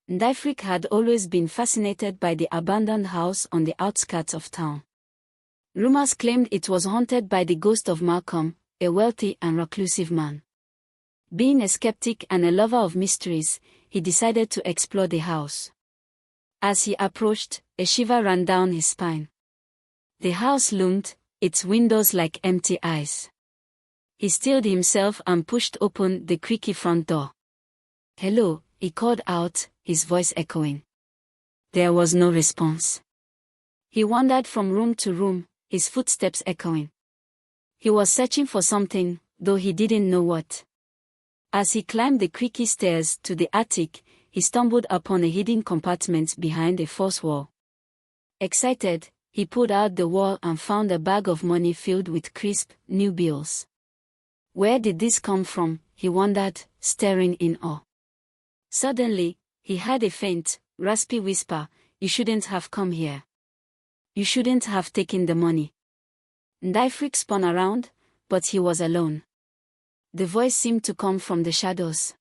Ndifreke had always been fascinated by the abandoned house on the outskirts of town. Rumors claimed it was haunted by the ghost of Malcolm, a wealthy and reclusive man. Being a skeptic and a lover of mysteries, he decided to explore the house. As he approached, a shiver ran down his spine. The house loomed, its windows like empty eyes. He steeled himself and pushed open the creaky front door. "Hello," he called out, his voice echoing. There was no response. He wandered from room to room, his footsteps echoing. He was searching for something, though he didn't know what. As he climbed the creaky stairs to the attic, he stumbled upon a hidden compartment behind a false wall. Excited, he pulled out the wall and found a bag of money filled with crisp, new bills. Where did this come from? He wondered, staring in awe. Suddenly, he heard a faint, raspy whisper, "You shouldn't have come here. You shouldn't have taken the money." Ndifreke spun around, but he was alone. The voice seemed to come from the shadows.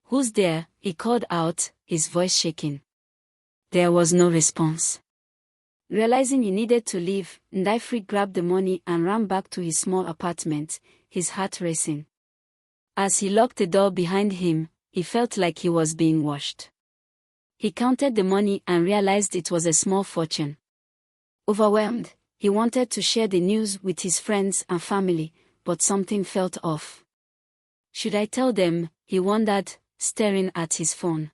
"Who's there?" he called out, his voice shaking. There was no response. Realizing he needed to leave, Ndifreke grabbed the money and ran back to his small apartment, his heart racing. As he locked the door behind him, he felt like he was being watched. He counted the money and realized it was a small fortune. Overwhelmed, he wanted to share the news with his friends and family, but something felt off. Should I tell them? He wondered, staring at his phone.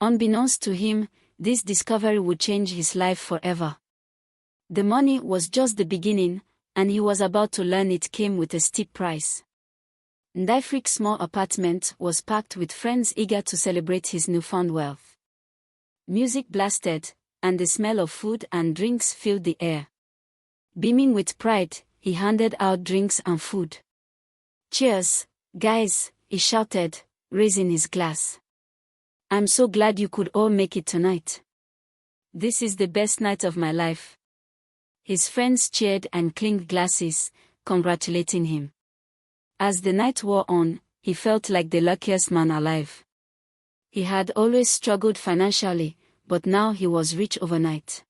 Unbeknownst to him, this discovery would change his life forever. The money was just the beginning, and he was about to learn it came with a steep price. Ndifreke's small apartment was packed with friends eager to celebrate his newfound wealth. Music blasted, and the smell of food and drinks filled the air. Beaming with pride, he handed out drinks and food. "Cheers, guys," he shouted, raising his glass. "I'm so glad you could all make it tonight. This is the best night of my life." His friends cheered and clinked glasses, congratulating him. As the night wore on, he felt like the luckiest man alive. He had always struggled financially, but now he was rich overnight.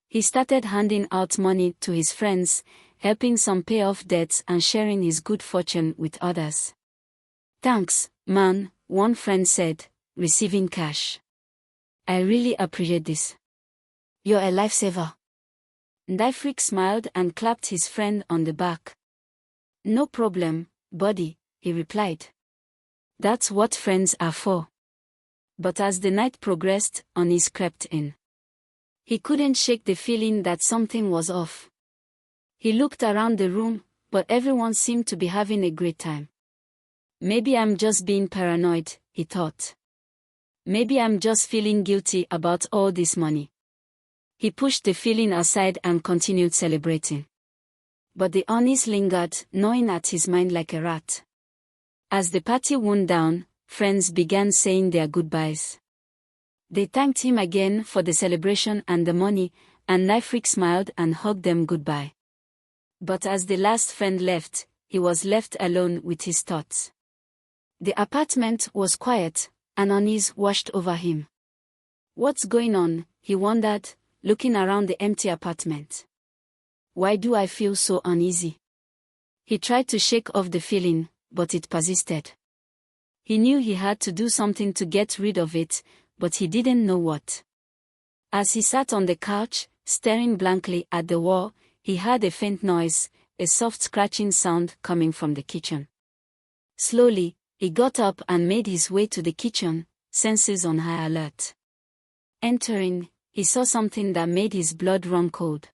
He started handing out money to his friends, helping some pay off debts and sharing his good fortune with others. "Thanks, man," one friend said, receiving cash. "I really appreciate this. You're a lifesaver." Ndifreke smiled and clapped his friend on the back. "No problem, buddy," he replied. "That's what friends are for." But as the night progressed, unease crept in. He couldn't shake the feeling that something was off. He looked around the room, but everyone seemed to be having a great time. "Maybe I'm just being paranoid," he thought. "Maybe I'm just feeling guilty about all this money." He pushed the feeling aside and continued celebrating. But the unease lingered, gnawing at his mind like a rat. As the party wound down, friends began saying their goodbyes. They thanked him again for the celebration and the money, and Ndifreke smiled and hugged them goodbye. But as the last friend left, he was left alone with his thoughts. The apartment was quiet, and unease washed over him. "What's going on?" he wondered, looking around the empty apartment. "Why do I feel so uneasy?" He tried to shake off the feeling, but it persisted. He knew he had to do something to get rid of it, but he didn't know what. As he sat on the couch, staring blankly at the wall, he heard a faint noise, a soft scratching sound coming from the kitchen. Slowly, he got up and made his way to the kitchen, senses on high alert. Entering, he saw something that made his blood run cold.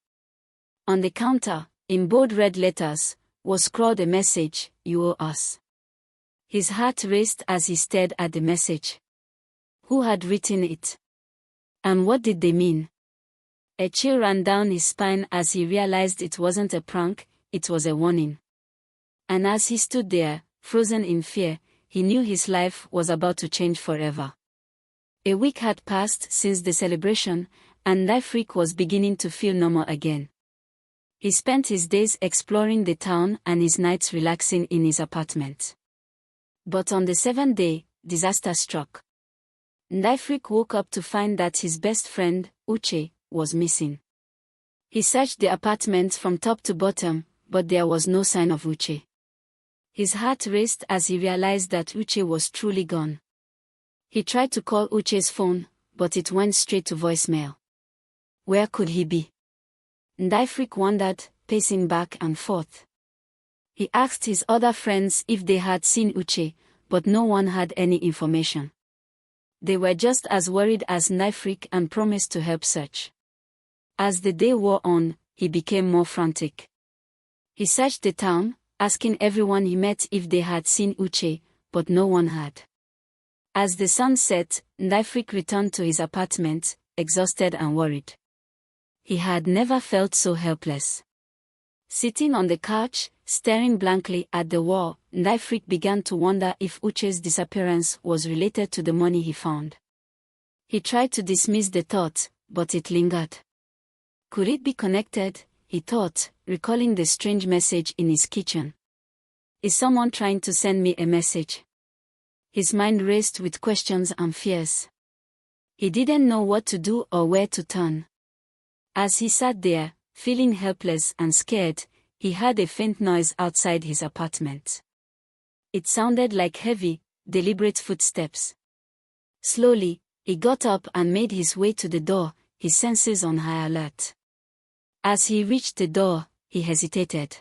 On the counter, in bold red letters, was scrawled a message, "You owe us." His heart raced as he stared at the message. Who had written it? And what did they mean? A chill ran down his spine as he realized it wasn't a prank, it was a warning. And as he stood there, frozen in fear, he knew his life was about to change forever. A week had passed since the celebration, and Ndifreke was beginning to feel normal again. He spent his days exploring the town and his nights relaxing in his apartment. But on the seventh day, disaster struck. Ndifreke woke up to find that his best friend, Uche, was missing. He searched the apartment from top to bottom, but there was no sign of Uche. His heart raced as he realized that Uche was truly gone. He tried to call Uche's phone, but it went straight to voicemail. Where could he be? Ndifreke wondered, pacing back and forth. He asked his other friends if they had seen Uche, but no one had any information. They were just as worried as Ndifreke and promised to help search. As the day wore on, he became more frantic. He searched the town, asking everyone he met if they had seen Uche, but no one had. As the sun set, Ndifreke returned to his apartment, exhausted and worried. He had never felt so helpless. Sitting on the couch, staring blankly at the wall, Ndifreke began to wonder if Uche's disappearance was related to the money he found. He tried to dismiss the thought, but it lingered. Could it be connected, he thought, recalling the strange message in his kitchen. Is someone trying to send me a message? His mind raced with questions and fears. He didn't know what to do or where to turn. As he sat there, feeling helpless and scared, he heard a faint noise outside his apartment. It sounded like heavy, deliberate footsteps. Slowly, he got up and made his way to the door, his senses on high alert. As he reached the door, he hesitated.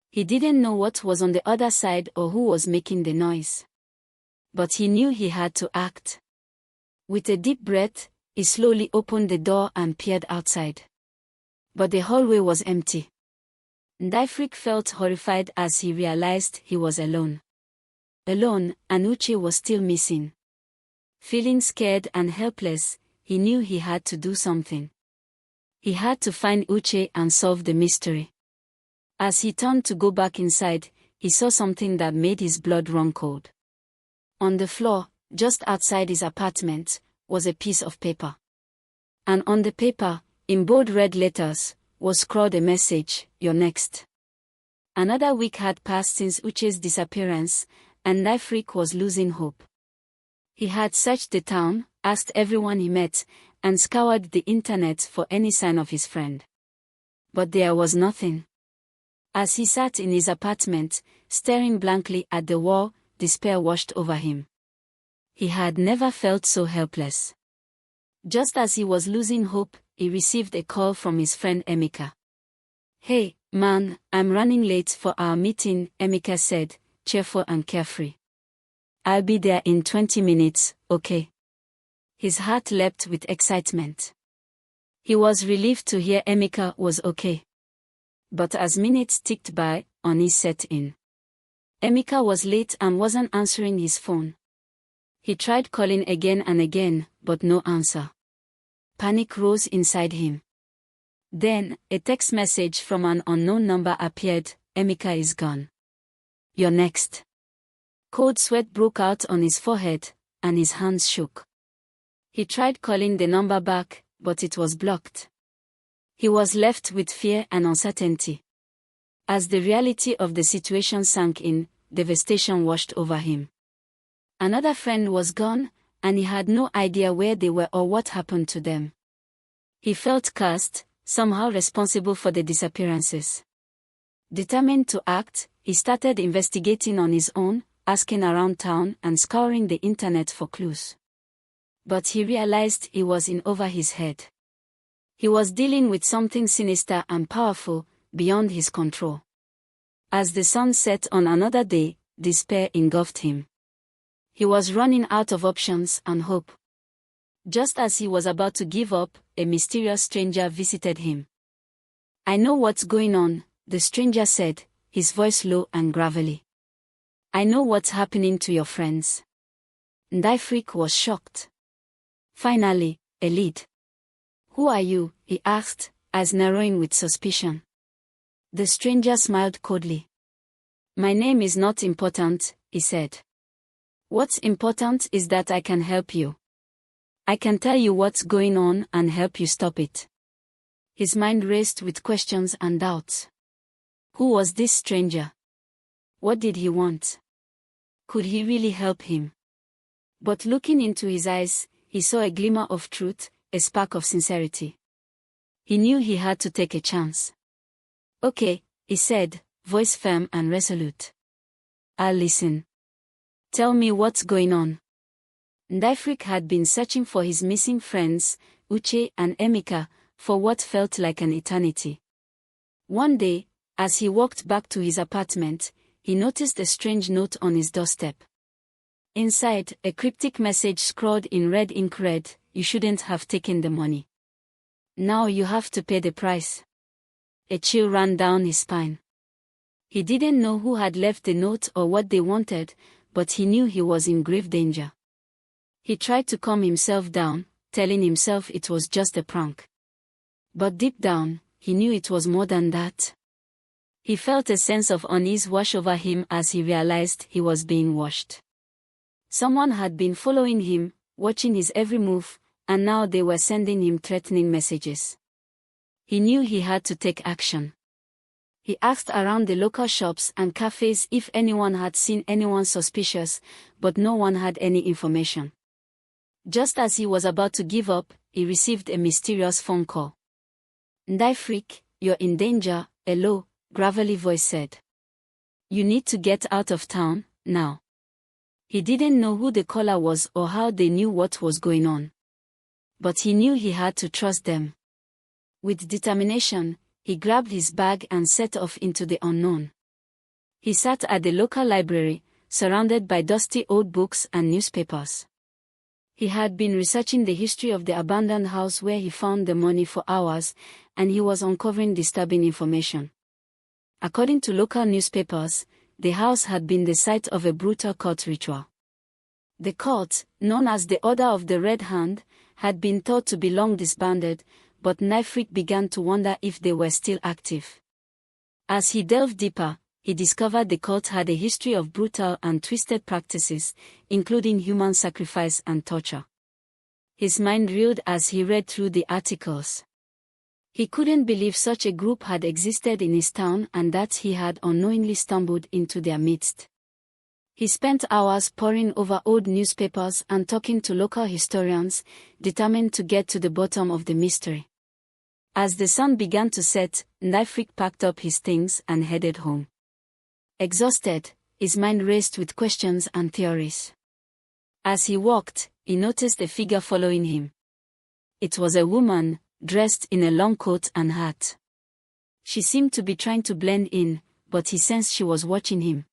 He didn't know what was on the other side or who was making the noise. But he knew he had to act. With a deep breath, he slowly opened the door and peered outside. But the hallway was empty. Ndifreke felt horrified as he realized he was alone. Alone, and Uche was still missing. Feeling scared and helpless, he knew he had to do something. He had to find Uche and solve the mystery. As he turned to go back inside, he saw something that made his blood run cold. On the floor, just outside his apartment, was a piece of paper. And on the paper, in bold red letters, was scrawled a message, "You're next." Another week had passed since Uche's disappearance, and Ndifreke was losing hope. He had searched the town, asked everyone he met, and scoured the internet for any sign of his friend. But there was nothing. As he sat in his apartment, staring blankly at the wall, despair washed over him. He had never felt so helpless. Just as he was losing hope, he received a call from his friend Emeka. "Hey, man, I'm running late for our meeting," Emeka said, cheerful and carefree. "I'll be there in 20 minutes, okay?" His heart leapt with excitement. He was relieved to hear Emeka was okay. But as minutes ticked by, unease set in. Emeka was late and wasn't answering his phone. He tried calling again and again, but no answer. Panic rose inside him. Then, a text message from an unknown number appeared, "Emeka is gone. You're next." Cold sweat broke out on his forehead, and his hands shook. He tried calling the number back, but it was blocked. He was left with fear and uncertainty. As the reality of the situation sank in, devastation washed over him. Another friend was gone, and he had no idea where they were or what happened to them. He felt cursed, somehow responsible for the disappearances. Determined to act, he started investigating on his own, asking around town and scouring the internet for clues. But he realized he was in over his head. He was dealing with something sinister and powerful, beyond his control. As the sun set on another day, despair engulfed him. He was running out of options and hope. Just as he was about to give up, a mysterious stranger visited him. "I know what's going on," the stranger said, his voice low and gravelly. "I know what's happening to your friends." Ndifreke was shocked. Finally, a lead. "Who are you?" he asked, eyes narrowing with suspicion. The stranger smiled coldly. "My name is not important," he said. "What's important is that I can help you. I can tell you what's going on and help you stop it." His mind raced with questions and doubts. Who was this stranger? What did he want? Could he really help him? But looking into his eyes, he saw a glimmer of truth, a spark of sincerity. He knew he had to take a chance. "Okay," he said, voice firm and resolute. "I'll listen. Tell me what's going on." Ndifreke had been searching for his missing friends, Uche and Emeka, for what felt like an eternity. One day, as he walked back to his apartment, he noticed a strange note on his doorstep. Inside, a cryptic message scrawled in red ink read, "You shouldn't have taken the money. Now you have to pay the price." A chill ran down his spine. He didn't know who had left the note or what they wanted, but he knew he was in grave danger. He tried to calm himself down, telling himself it was just a prank. But deep down, he knew it was more than that. He felt a sense of unease wash over him as he realized he was being watched. Someone had been following him, watching his every move, and now they were sending him threatening messages. He knew he had to take action. He asked around the local shops and cafes if anyone had seen anyone suspicious, but no one had any information. Just as he was about to give up, he received a mysterious phone call. "Ndifreke, you're in danger," a low, gravelly voice said. "You need to get out of town, now." He didn't know who the caller was or how they knew what was going on. But he knew he had to trust them. With determination, he grabbed his bag and set off into the unknown. He sat at the local library, surrounded by dusty old books and newspapers. He had been researching the history of the abandoned house where he found the money for hours, and he was uncovering disturbing information. According to local newspapers, the house had been the site of a brutal cult ritual. The cult, known as the Order of the Red Hand, had been thought to be long disbanded, but Ndifreke began to wonder if they were still active. As he delved deeper, he discovered the cult had a history of brutal and twisted practices, including human sacrifice and torture. His mind reeled as he read through the articles. He couldn't believe such a group had existed in his town and that he had unknowingly stumbled into their midst. He spent hours poring over old newspapers and talking to local historians, determined to get to the bottom of the mystery. As the sun began to set, Ndifreke packed up his things and headed home. Exhausted, his mind raced with questions and theories. As he walked, he noticed a figure following him. It was a woman, dressed in a long coat and hat. She seemed to be trying to blend in, but he sensed she was watching him.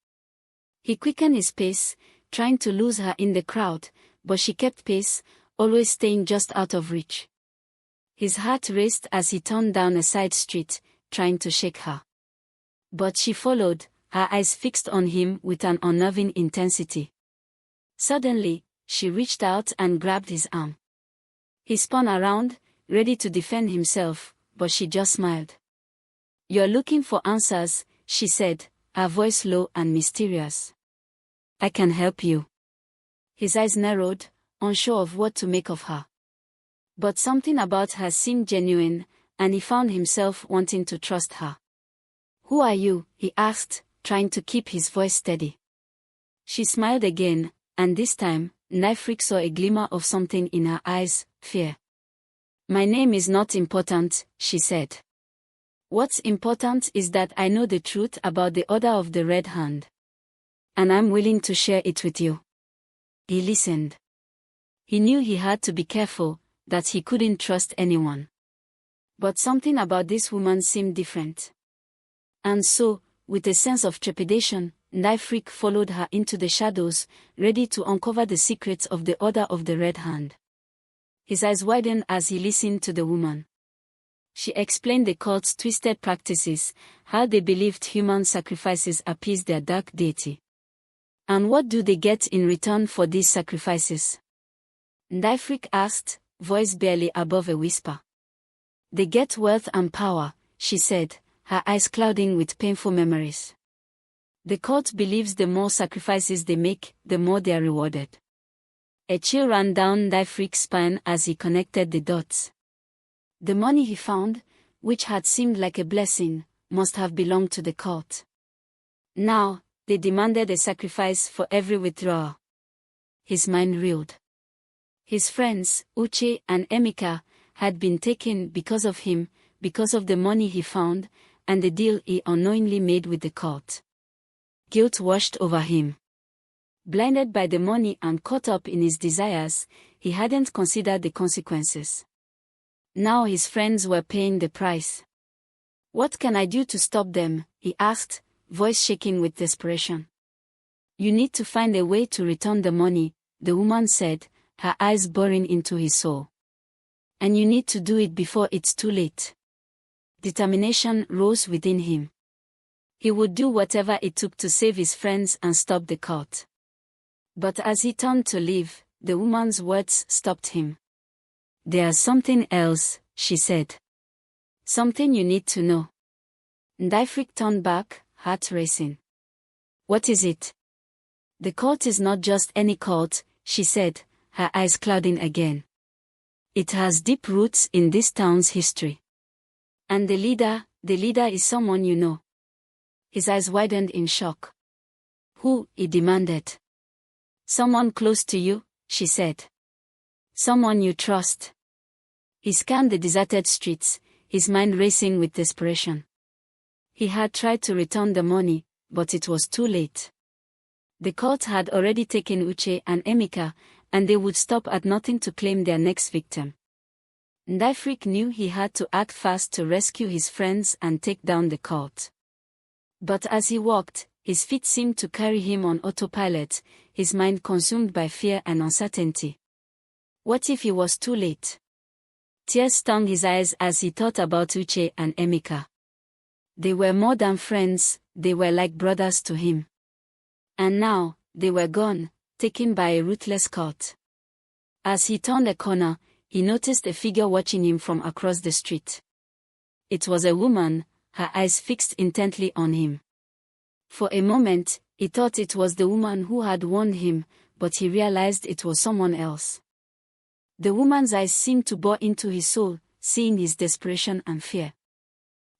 He quickened his pace, trying to lose her in the crowd, but she kept pace, always staying just out of reach. His heart raced as he turned down a side street, trying to shake her. But she followed, her eyes fixed on him with an unnerving intensity. Suddenly, she reached out and grabbed his arm. He spun around, ready to defend himself, but she just smiled. "You're looking for answers," she said, her voice low and mysterious. "I can help you." His eyes narrowed, unsure of what to make of her. But something about her seemed genuine, and he found himself wanting to trust her. "Who are you?" he asked, trying to keep his voice steady. She smiled again, and this time, Ndifreke saw a glimmer of something in her eyes, fear. "My name is not important," she said. "What's important is that I know the truth about the Order of the Red Hand. And I'm willing to share it with you." He listened. He knew he had to be careful, that he couldn't trust anyone. But something about this woman seemed different. And so, with a sense of trepidation, Ndifreke followed her into the shadows, ready to uncover the secrets of the Order of the Red Hand. His eyes widened as he listened to the woman. She explained the cult's twisted practices, how they believed human sacrifices appeased their dark deity. "And what do they get in return for these sacrifices?" Ndifreke asked, voice barely above a whisper. "They get wealth and power," she said, her eyes clouding with painful memories. "The cult believes the more sacrifices they make, the more they are rewarded." A chill ran down Ndifreke's spine as he connected the dots. The money he found, which had seemed like a blessing, must have belonged to the cult. Now, they demanded a sacrifice for every withdrawal. His mind reeled. His friends, Uche and Emeka, had been taken because of him, because of the money he found, and the deal he unknowingly made with the cult. Guilt washed over him. Blinded by the money and caught up in his desires, he hadn't considered the consequences. Now his friends were paying the price. "What can I do to stop them?" he asked, voice shaking with desperation. "You need to find a way to return the money," the woman said, her eyes boring into his soul. "And you need to do it before it's too late." Determination rose within him. He would do whatever it took to save his friends and stop the cult. But as he turned to leave, the woman's words stopped him. "There's something else," she said. "Something you need to know." Ndifreke turned back, heart racing. "What is it?" "The cult is not just any cult," she said, her eyes clouding again. "It has deep roots in this town's history. And the leader is someone you know." His eyes widened in shock. "Who?" he demanded. "Someone close to you," she said. "Someone you trust." He scanned the deserted streets, his mind racing with desperation. He had tried to return the money, but it was too late. The cult had already taken Uche and Emeka, and they would stop at nothing to claim their next victim. Ndifreke knew he had to act fast to rescue his friends and take down the cult. But as he walked, his feet seemed to carry him on autopilot, his mind consumed by fear and uncertainty. What if he was too late? Tears stung his eyes as he thought about Uche and Emeka. They were more than friends, they were like brothers to him. And now, they were gone, taken by a ruthless cult. As he turned a corner, he noticed a figure watching him from across the street. It was a woman, her eyes fixed intently on him. For a moment, he thought it was the woman who had warned him, but he realized it was someone else. The woman's eyes seemed to bore into his soul, seeing his desperation and fear.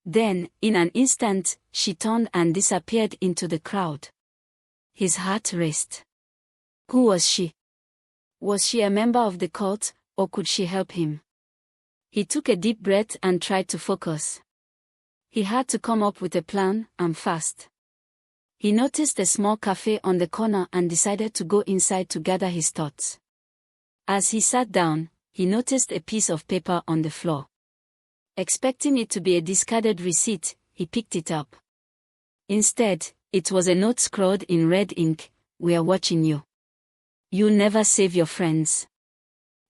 Then, in an instant, she turned and disappeared into the crowd. His heart raced. Who was she? Was she a member of the cult, or could she help him? He took a deep breath and tried to focus. He had to come up with a plan, and fast. He noticed a small cafe on the corner and decided to go inside to gather his thoughts. As he sat down, he noticed a piece of paper on the floor. Expecting it to be a discarded receipt, he picked it up. Instead, it was a note scrawled in red ink: "We are watching you. You'll never save your friends."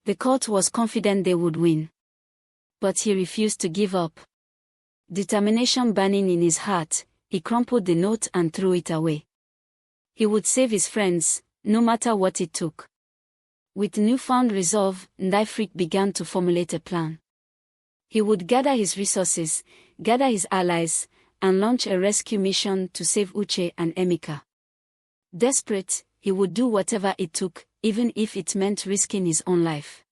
The cult was confident they would win. But he refused to give up. Determination burning in his heart, he crumpled the note and threw it away. He would save his friends, no matter what it took. With newfound resolve, Ndifreke began to formulate a plan. He would gather his resources, gather his allies, and launch a rescue mission to save Uche and Emeka. Desperate, he would do whatever it took, even if it meant risking his own life.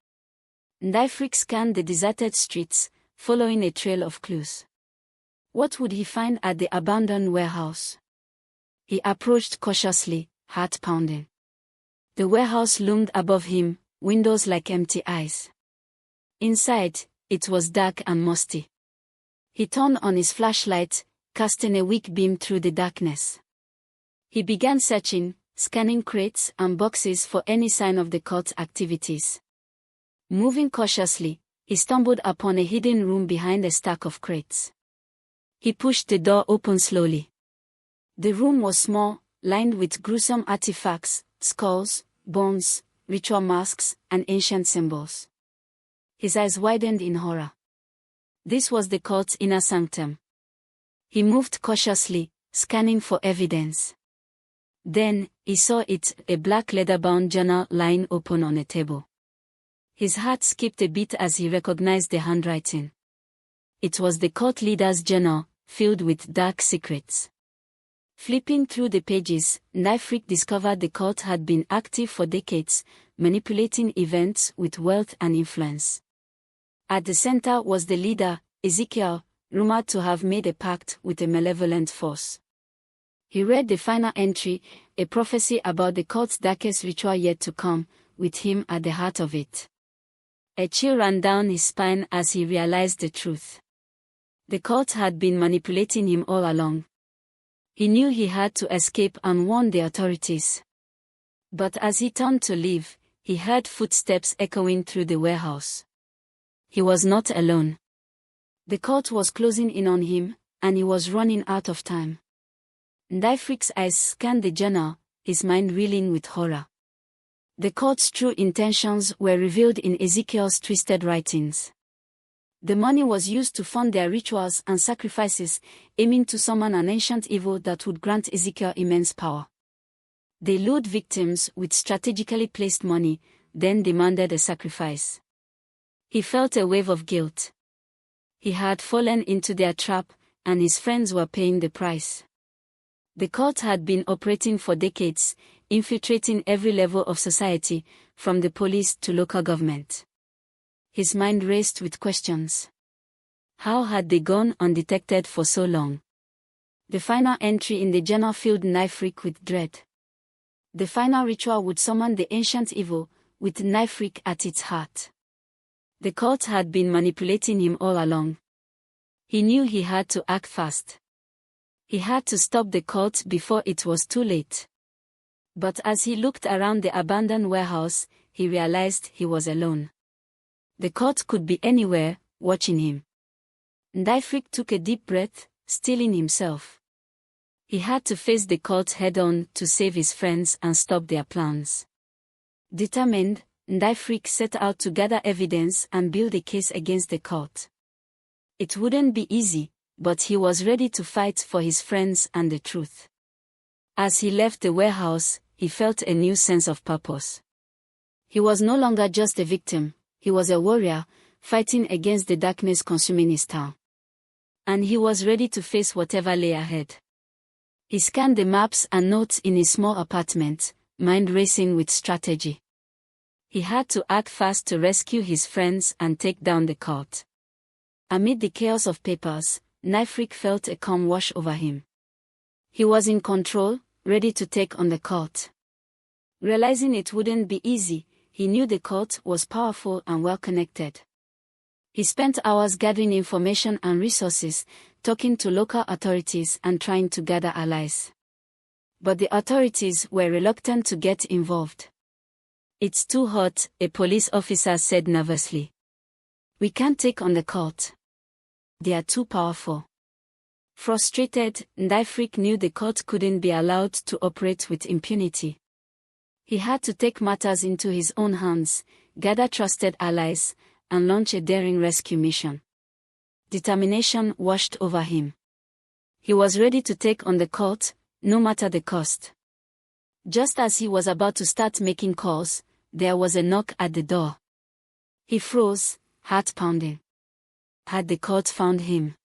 Ndifreke scanned the deserted streets, following a trail of clues. What would he find at the abandoned warehouse? He approached cautiously, heart pounding. The warehouse loomed above him, windows like empty eyes. Inside, it was dark and musty. He turned on his flashlight, casting a weak beam through the darkness. He began searching, scanning crates and boxes for any sign of the cult's activities. Moving cautiously, he stumbled upon a hidden room behind a stack of crates. He pushed the door open slowly. The room was small, lined with gruesome artifacts, skulls, bones, ritual masks, and ancient symbols. His eyes widened in horror. This was the cult's inner sanctum. He moved cautiously, scanning for evidence. Then, he saw it, a black leather-bound journal lying open on a table. His heart skipped a beat as he recognized the handwriting. It was the cult leader's journal, filled with dark secrets. Flipping through the pages, Ndifreke discovered the cult had been active for decades, manipulating events with wealth and influence. At the center was the leader, Ezekiel, rumored to have made a pact with a malevolent force. He read the final entry, a prophecy about the cult's darkest ritual yet to come, with him at the heart of it. A chill ran down his spine as he realized the truth. The cult had been manipulating him all along. He knew he had to escape and warn the authorities. But as he turned to leave, he heard footsteps echoing through the warehouse. He was not alone. The cult was closing in on him, and he was running out of time. Ndifreke's eyes scanned the journal, his mind reeling with horror. The cult's true intentions were revealed in Ezekiel's twisted writings. The money was used to fund their rituals and sacrifices, aiming to summon an ancient evil that would grant Ezekiel immense power. They lured victims with strategically placed money, then demanded a sacrifice. He felt a wave of guilt. He had fallen into their trap, and his friends were paying the price. The cult had been operating for decades, infiltrating every level of society, from the police to local government. His mind raced with questions. How had they gone undetected for so long? The final entry in the journal filled Ndifreke with dread. The final ritual would summon the ancient evil, with Ndifreke at its heart. The cult had been manipulating him all along. He knew he had to act fast. He had to stop the cult before it was too late. But as he looked around the abandoned warehouse, he realized he was alone. The cult could be anywhere, watching him. Ndifreke took a deep breath, steeling himself. He had to face the cult head-on to save his friends and stop their plans. Determined, Ndifreke set out to gather evidence and build a case against the cult. It wouldn't be easy, but he was ready to fight for his friends and the truth. As he left the warehouse, he felt a new sense of purpose. He was no longer just a victim, he was a warrior, fighting against the darkness consuming his town. And he was ready to face whatever lay ahead. He scanned the maps and notes in his small apartment, mind racing with strategy. He had to act fast to rescue his friends and take down the cult. Amid the chaos of papers, Ndifreke felt a calm wash over him. He was in control, ready to take on the cult. Realizing it wouldn't be easy, he knew the cult was powerful and well-connected. He spent hours gathering information and resources, talking to local authorities and trying to gather allies. But the authorities were reluctant to get involved. "It's too hot," a police officer said nervously. "We can't take on the cult. They are too powerful." Frustrated, Ndifreke knew the cult couldn't be allowed to operate with impunity. He had to take matters into his own hands, gather trusted allies, and launch a daring rescue mission. Determination washed over him. He was ready to take on the cult, no matter the cost. Just as he was about to start making calls, there was a knock at the door. He froze, heart pounding. Had the cult found him?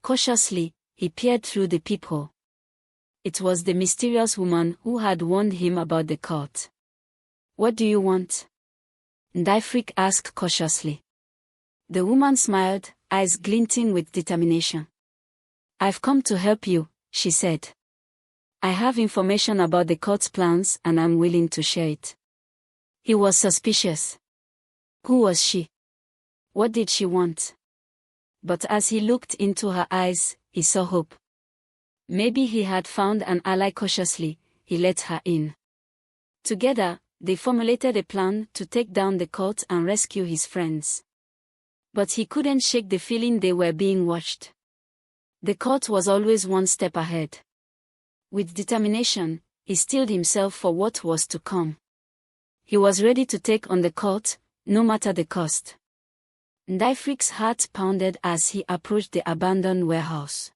Cautiously, he peered through the peephole. It was the mysterious woman who had warned him about the cult. "What do you want?" Ndifreke asked cautiously. The woman smiled, eyes glinting with determination. "I've come to help you," she said. "I have information about the cult's plans and I'm willing to share it." He was suspicious. Who was she? What did she want? But as he looked into her eyes, he saw hope. Maybe he had found an ally. Cautiously, he let her in. Together, they formulated a plan to take down the cult and rescue his friends. But he couldn't shake the feeling they were being watched. The cult was always one step ahead. With determination, he steeled himself for what was to come. He was ready to take on the cult, no matter the cost. Ndifreke's heart pounded as he approached the abandoned warehouse.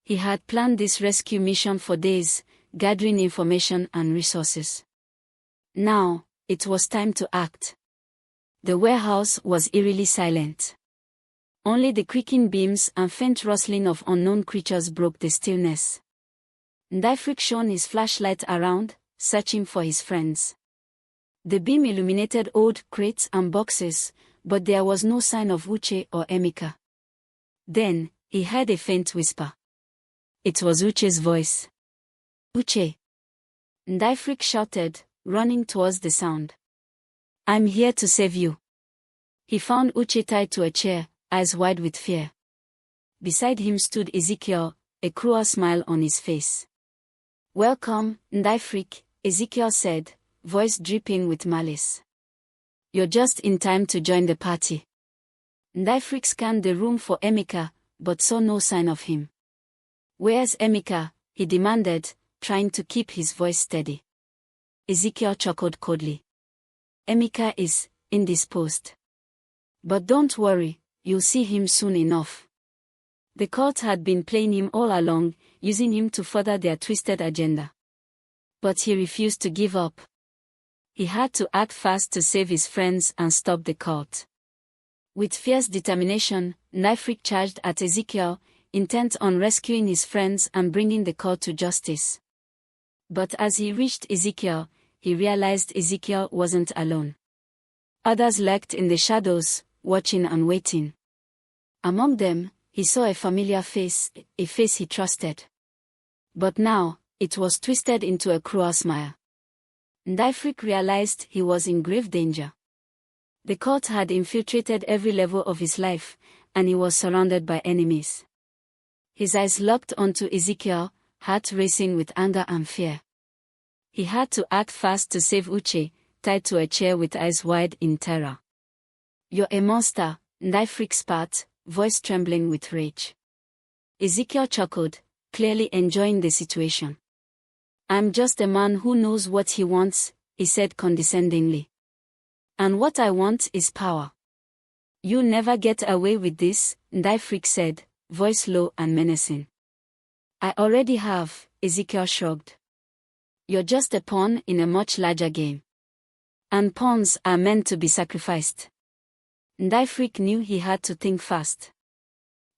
He had planned this rescue mission for days, gathering information and resources. Now, it was time to act. The warehouse was eerily silent. Only the creaking beams and faint rustling of unknown creatures broke the stillness. Ndifreke shone his flashlight around, searching for his friends. The beam illuminated old crates and boxes, but there was no sign of Uche or Emeka. Then, he heard a faint whisper. It was Uche's voice. Uche! Ndifreke shouted, running towards the sound. I'm here to save you. He found Uche tied to a chair, eyes wide with fear. Beside him stood Ezekiel, a cruel smile on his face. Welcome, Ndifreke, Ezekiel said, voice dripping with malice. You're just in time to join the party. Ndifreke scanned the room for Emeka, but saw no sign of him. Where's Emeka? He demanded, trying to keep his voice steady. Ezekiel chuckled coldly. Emeka is indisposed. But don't worry, you'll see him soon enough. The cult had been playing him all along, using him to further their twisted agenda. But he refused to give up. He had to act fast to save his friends and stop the cult. With fierce determination, Ndifreke charged at Ezekiel, intent on rescuing his friends and bringing the cult to justice. But as he reached Ezekiel, he realized Ezekiel wasn't alone. Others lurked in the shadows, watching and waiting. Among them, he saw a familiar face, a face he trusted. But now, it was twisted into a cruel smile. Ndifreke realized he was in grave danger. The cult had infiltrated every level of his life, and he was surrounded by enemies. His eyes locked onto Ezekiel, heart racing with anger and fear. He had to act fast to save Uche, tied to a chair with eyes wide in terror. You're a monster, Ndifreke spat, voice trembling with rage. Ezekiel chuckled, clearly enjoying the situation. I'm just a man who knows what he wants, he said condescendingly. And what I want is power. You never get away with this, Ndifreke said, voice low and menacing. I already have, Ezekiel shrugged. You're just a pawn in a much larger game. And pawns are meant to be sacrificed. Ndifreke knew he had to think fast.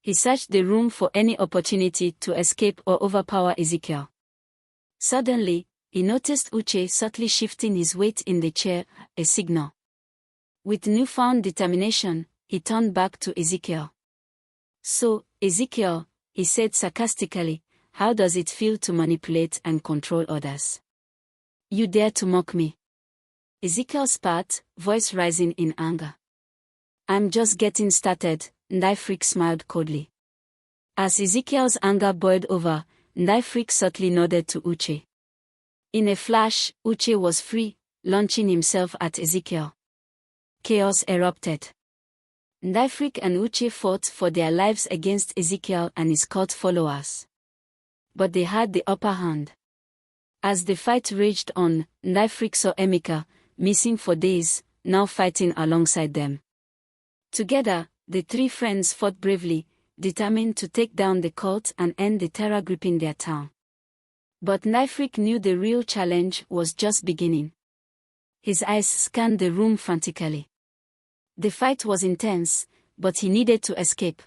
He searched the room for any opportunity to escape or overpower Ezekiel. Suddenly, he noticed Uche subtly shifting his weight in the chair, a signal. With newfound determination, he turned back to Ezekiel. So, Ezekiel, he said sarcastically, how does it feel to manipulate and control others? You dare to mock me? Ezekiel spat, voice rising in anger. I'm just getting started, Ndifreke smiled coldly. As Ezekiel's anger boiled over, Ndifreke subtly nodded to Uche. In a flash, Uche was free, launching himself at Ezekiel. Chaos erupted. Ndifreke and Uche fought for their lives against Ezekiel and his cult followers. But they had the upper hand. As the fight raged on, Ndifreke saw Emeka, missing for days, now fighting alongside them. Together, the three friends fought bravely, determined to take down the cult and end the terror gripping their town. But Ndifreke knew the real challenge was just beginning. His eyes scanned the room frantically. The fight was intense, but he needed to escape.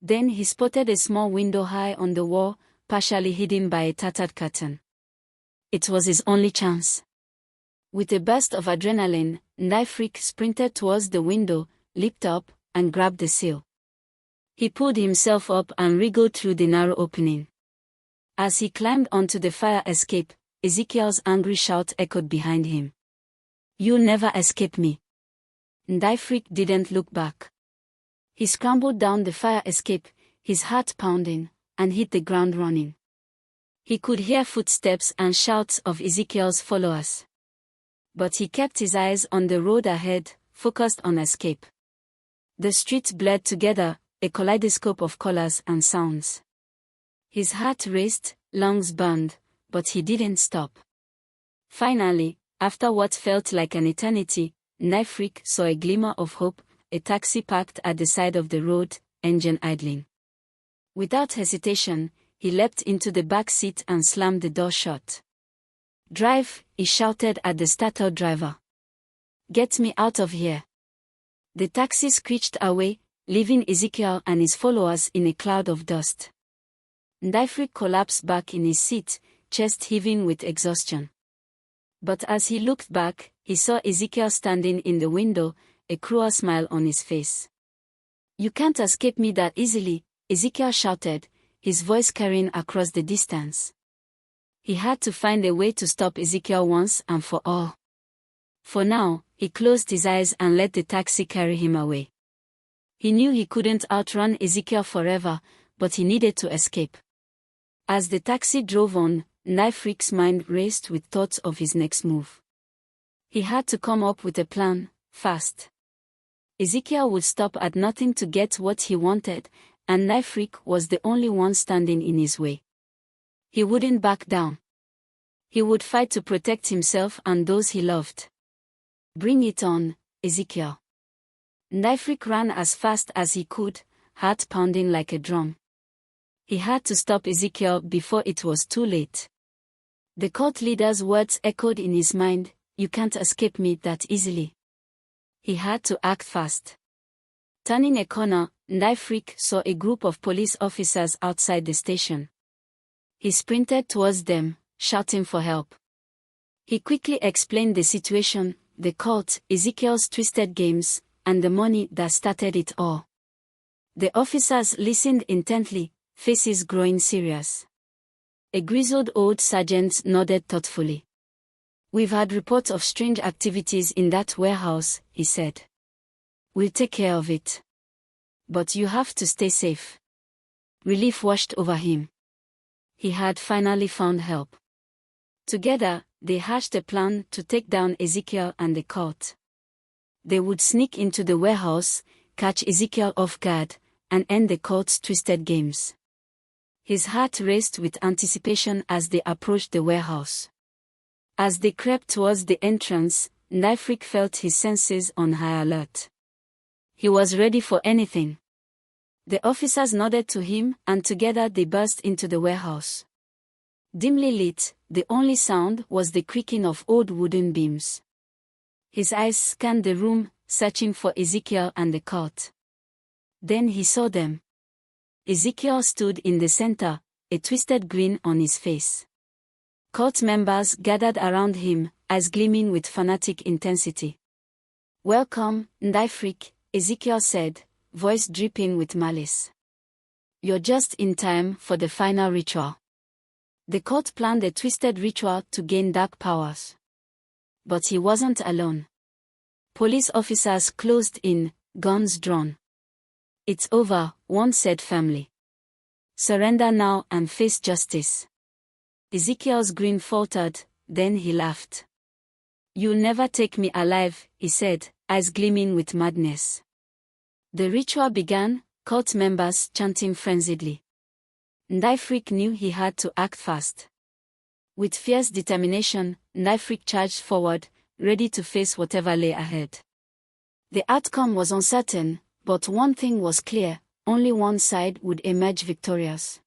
Then he spotted a small window high on the wall, partially hidden by a tattered curtain. It was his only chance. With a burst of adrenaline, Ndifreke sprinted towards the window, leaped up, and grabbed the sill. He pulled himself up and wriggled through the narrow opening. As he climbed onto the fire escape, Ezekiel's angry shout echoed behind him. You'll never escape me. Ndifreke didn't look back. He scrambled down the fire escape, his heart pounding, and hit the ground running. He could hear footsteps and shouts of Ezekiel's followers. But he kept his eyes on the road ahead, focused on escape. The streets blurred together, a kaleidoscope of colors and sounds. His heart raced, lungs burned, but he didn't stop. Finally, after what felt like an eternity, Ndifreke saw a glimmer of hope, a taxi parked at the side of the road, engine idling. Without hesitation, he leapt into the back seat and slammed the door shut. Drive, he shouted at the startled driver. Get me out of here. The taxi screeched away, leaving Ezekiel and his followers in a cloud of dust. Ndifreke collapsed back in his seat, chest heaving with exhaustion. But as he looked back, he saw Ezekiel standing in the window, a cruel smile on his face. You can't escape me that easily, Ezekiel shouted, his voice carrying across the distance. He had to find a way to stop Ezekiel once and for all. For now, he closed his eyes and let the taxi carry him away. He knew he couldn't outrun Ezekiel forever, but he needed to escape. As the taxi drove on, Ndifreke's mind raced with thoughts of his next move. He had to come up with a plan, fast. Ezekiel would stop at nothing to get what he wanted, and Ndifreke was the only one standing in his way. He wouldn't back down. He would fight to protect himself and those he loved. Bring it on, Ezekiel. Ndifreke ran as fast as he could, heart pounding like a drum. He had to stop Ezekiel before it was too late. The cult leader's words echoed in his mind, "You can't escape me that easily." He had to act fast. Turning a corner, Ndifreke saw a group of police officers outside the station. He sprinted towards them, shouting for help. He quickly explained the situation, the cult, Ezekiel's twisted games, and the money that started it all. The officers listened intently, faces growing serious. A grizzled old sergeant nodded thoughtfully. "We've had reports of strange activities in that warehouse," he said. "We'll take care of it. But you have to stay safe." Relief washed over him. He had finally found help. Together, they hatched a plan to take down Ezekiel and the cult. They would sneak into the warehouse, catch Ezekiel off guard, and end the cult's twisted games. His heart raced with anticipation as they approached the warehouse. As they crept towards the entrance, Ndifreke felt his senses on high alert. He was ready for anything. The officers nodded to him, and together they burst into the warehouse. Dimly lit, the only sound was the creaking of old wooden beams. His eyes scanned the room, searching for Ezekiel and the cult. Then he saw them. Ezekiel stood in the center, a twisted grin on his face. Cult members gathered around him, eyes gleaming with fanatic intensity. "Welcome, Ndifreke," Ezekiel said, voice dripping with malice. "You're just in time for the final ritual." The cult planned a twisted ritual to gain dark powers. But he wasn't alone. Police officers closed in, guns drawn. "It's over," one said firmly. "Surrender now and face justice." Ezekiel's grin faltered, then he laughed. "You'll never take me alive," he said, eyes gleaming with madness. The ritual began, cult members chanting frenziedly. Ndifreke knew he had to act fast. With fierce determination, Ndifreke charged forward, ready to face whatever lay ahead. The outcome was uncertain, but one thing was clear: only one side would emerge victorious.